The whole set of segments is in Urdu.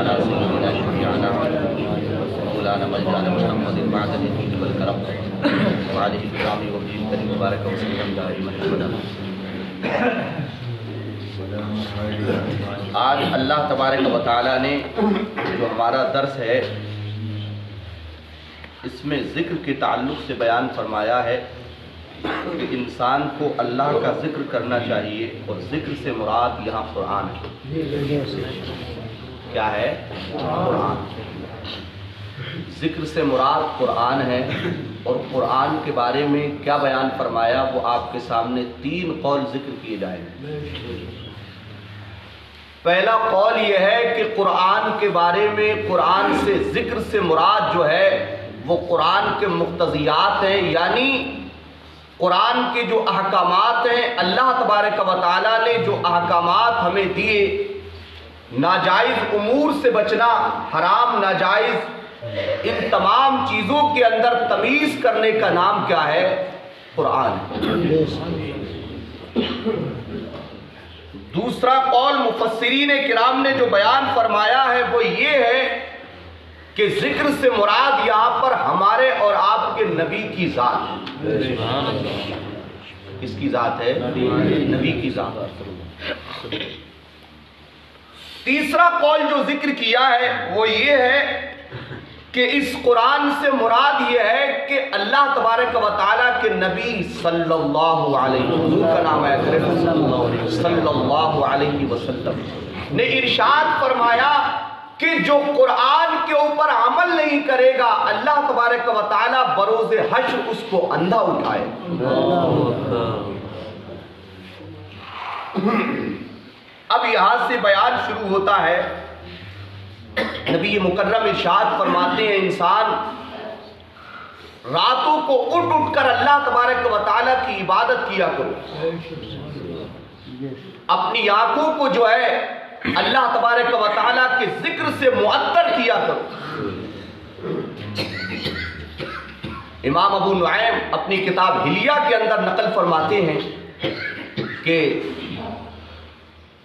علی سیدنا شفیعنا مولانا مولانا محمد المعدن والکرم وعلى الكرام وبه الكريم مبارك وسلم دائما ابدا۔ آج اللہ تبارک و تعالی نے جو ہمارا درس ہے اس میں ذکر کے تعلق سے بیان فرمایا ہے کہ انسان کو اللہ کا ذکر کرنا چاہیے، اور ذکر سے مراد یہاں قرآن ہے۔ کیا ہے؟ قرآن۔ ذکر سے مراد قرآن ہے، اور قرآن کے بارے میں کیا بیان فرمایا وہ آپ کے سامنے 3 قول ذکر کیے جائیں گے۔ پہلا قول یہ ہے کہ قرآن کے بارے میں قرآن سے ذکر سے مراد جو ہے وہ قرآن کے مقتضیات ہیں، یعنی قرآن کے جو احکامات ہیں، اللہ تبارک و تعالیٰ نے جو احکامات ہمیں دیے، ناجائز امور سے بچنا، حرام ناجائز ان تمام چیزوں کے اندر تمیز کرنے کا نام کیا ہے؟ قرآن۔ دوسرا قول مفسرین کرام نے جو بیان فرمایا ہے وہ یہ ہے کہ ذکر سے مراد یہاں پر ہمارے اور آپ کے نبی کی ذات ہے۔ کس کی ذات ہے؟ نبی کی ذات۔ تیسرا قول جو ذکر کیا ہے وہ یہ ہے کہ اس قرآن سے مراد یہ ہے کہ اللہ تبارک و تعالیٰ کے نبی صلی اللہ علیہ وسلم کا نام ہے صلی اللہ علیہ وسلم نے ارشاد فرمایا کہ جو قرآن کے اوپر عمل نہیں کرے گا اللہ تبارک و تعالیٰ بروز حشر اس کو اندھا اٹھائے۔ اب یہاں سے بیان شروع ہوتا ہے۔ نبی مکرم ارشاد فرماتے ہیں انسان راتوں کو اٹھ اٹھ کر اللہ تبارک و تعالیٰ کی عبادت کیا کرو، اپنی آنکھوں کو جو ہے اللہ تبارک و تعالیٰ کے ذکر سے معطر کیا کرو۔ امام ابو نعیم اپنی کتاب حلیہ کے اندر نقل فرماتے ہیں کہ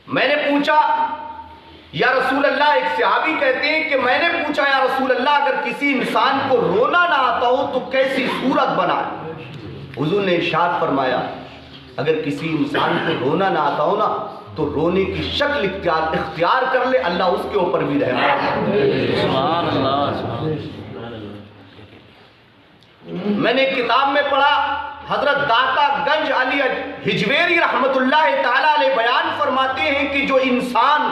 میں نے پوچھا یا رسول اللہ، ایک صحابی کہتے ہیں کہ میں نے پوچھا یا رسول اللہ اگر کسی انسان کو رونا نہ آتا ہو تو کیسی صورت بنائے؟ حضور نے ارشاد فرمایا اگر کسی انسان کو رونا نہ آتا ہو نا تو رونے کی شکل اختیار کر لے، اللہ اس کے اوپر بھی رحم کرے۔ میں نے کتاب میں پڑھا حضرت داتا گنج علی ہجویری رحمت اللہ تعالی علیہ بیان فرماتے ہیں کہ جو انسان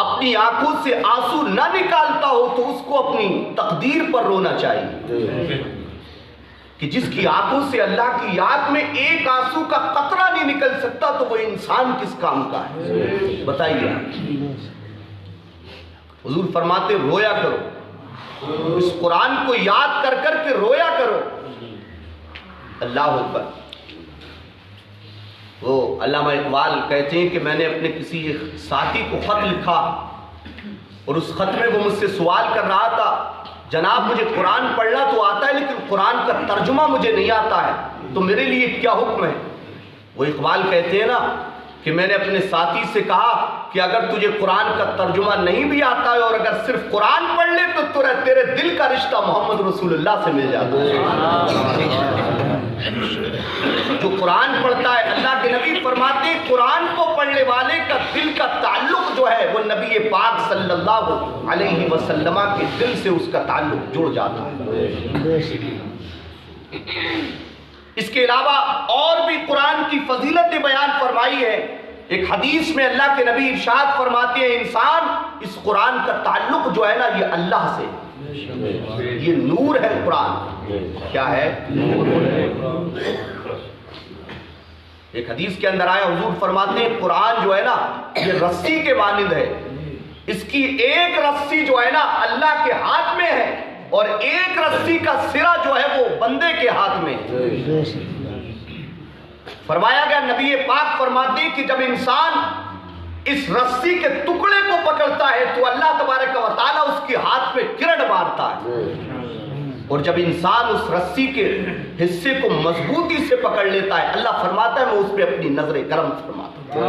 اپنی آنکھوں سے آنسو نہ نکالتا ہو تو اس کو اپنی تقدیر پر رونا چاہیے، کہ جس کی آنکھوں سے اللہ کی یاد میں ایک آنسو کا قطرہ نہیں نکل سکتا تو وہ انسان کس کام کا ہے؟ بتائیے۔ حضور فرماتے رویا کرو، اس قرآن کو یاد کر کر کے رویا کرو۔ اللہ اکبر۔ وہ علامہ اقبال کہتے ہیں کہ میں نے اپنے کسی ایک ساتھی کو خط لکھا اور اس خط میں وہ مجھ سے سوال کر رہا تھا جناب مجھے قرآن پڑھنا تو آتا ہے لیکن قرآن کا ترجمہ مجھے نہیں آتا ہے، تو میرے لیے کیا حکم ہے؟ وہ اقبال کہتے ہیں نا کہ میں نے اپنے ساتھی سے کہا کہ اگر تجھے قرآن کا ترجمہ نہیں بھی آتا ہے اور اگر صرف قرآن پڑھ لے تو تیرے دل کا رشتہ محمد رسول اللہ سے مل جاتا ہے۔ جو قرآن پڑھتا ہے، اللہ کے نبی فرماتے ہیں قرآن کو پڑھنے والے کا دل کا تعلق جو ہے وہ نبی پاک صلی اللہ علیہ وسلم کے دل سے اس کا تعلق جڑ جاتا ہے۔ اس کے علاوہ اور بھی قرآن کی فضیلت بیان فرمائی ہے۔ ایک حدیث میں اللہ کے نبی ارشاد فرماتے ہیں انسان اس قرآن کا تعلق جو ہے نا یہ اللہ سے، یہ نور ہے قرآن۔ کیا ہے؟ نور ہے۔ ایک حدیث کے اندر آیا حضور فرماتے ہیں قرآن جو ہے نا یہ رسی کے مانند ہے، اس کی ایک رسی جو ہے نا اللہ کے ہاتھ میں ہے اور ایک رسی کا سرا جو ہے وہ بندے کے ہاتھ میں ہے۔ فرمایا گیا نبی پاک فرماتے ہیں کہ جب انسان اس رسی کے ٹکڑے کو پکڑتا ہے تو اللہ تبارک و تعالیٰ اس کے ہاتھ پہ کرڑ مارتا ہے، اور جب انسان اس رسی کے حصے کو مضبوطی سے پکڑ لیتا ہے اللہ فرماتا ہے میں اس پہ اپنی نظر کرم فرماتا ہوں۔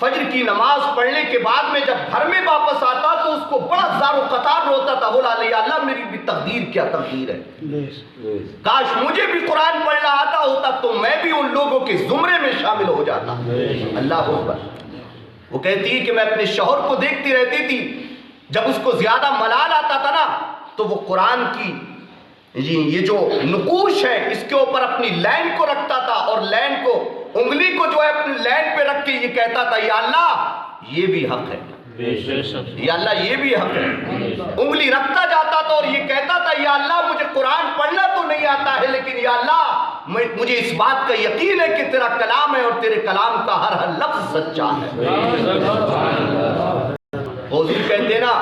فجر کی نماز پڑھنے کے بعد میں جب گھر میں واپس آتا تو اس کو بڑا زار و قطار روتا تھا، بولا یا اللہ میری بھی تقدیر کیا تقدیر ہے، کاش مجھے بھی قرآن پڑھنا آتا ہوتا تو میں بھی ان لوگوں کے زمرے میں شامل ہو جاتا۔ اللہ اکبر۔ وہ کہتی ہے کہ میں اپنے شوہر کو دیکھتی رہتی تھی، جب اس کو زیادہ ملال آتا تھا نا تو وہ قرآن کی یہ جو نقوش ہے اس کے اوپر اپنی لین کو رکھتا تھا، اور لین کو انگلی کو جو ہے اپنی لین پہ رکھ کے یہ کہتا تھا یا اللہ یہ بھی حق ہے، یا اللہ یہ بھی حق ہے۔ انگلی رکھتا جاتا تھا اور یہ کہتا تھا یا اللہ مجھے قرآن پڑھنا تو نہیں آتا ہے لیکن یا اللہ مجھے اس بات کا یقین ہے کہ تیرا کلام ہے اور تیرے کلام کا ہر ہر لفظ سچا ہے۔ حضور کہتے ہیں نا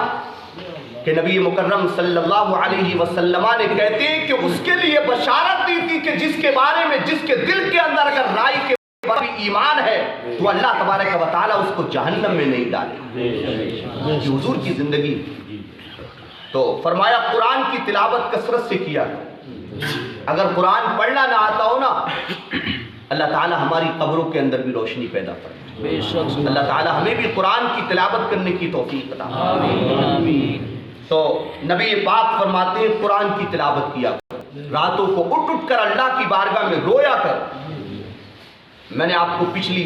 کہ نبی مکرم صلی اللہ علیہ وسلم نے کہتے ہیں کہ اس کے لیے بشارت دی تھی کہ جس کے بارے میں جس کے دل کے اندر اگر رائے کے بارے ایمان ہے تو اللہ تبارک و تعالیٰ اس کو جہنم میں نہیں ڈالے۔ حضور کی زندگی تو فرمایا قرآن کی تلاوت کثرت سے کیا، اگر قرآن پڑھنا نہ آتا ہو نا اللہ تعالیٰ ہماری قبروں کے اندر بھی روشنی پیدا کرے، اللہ تعالیٰ ہمیں بھی قرآن کی تلاوت کرنے کی توفیق عطا فرمائے۔ تو نبی پاک فرماتے ہیں قرآن کی تلاوت کیا، راتوں کو اٹھ اٹھ کر اللہ کی بارگاہ میں رویا کر۔ میں نے آپ کو پچھلی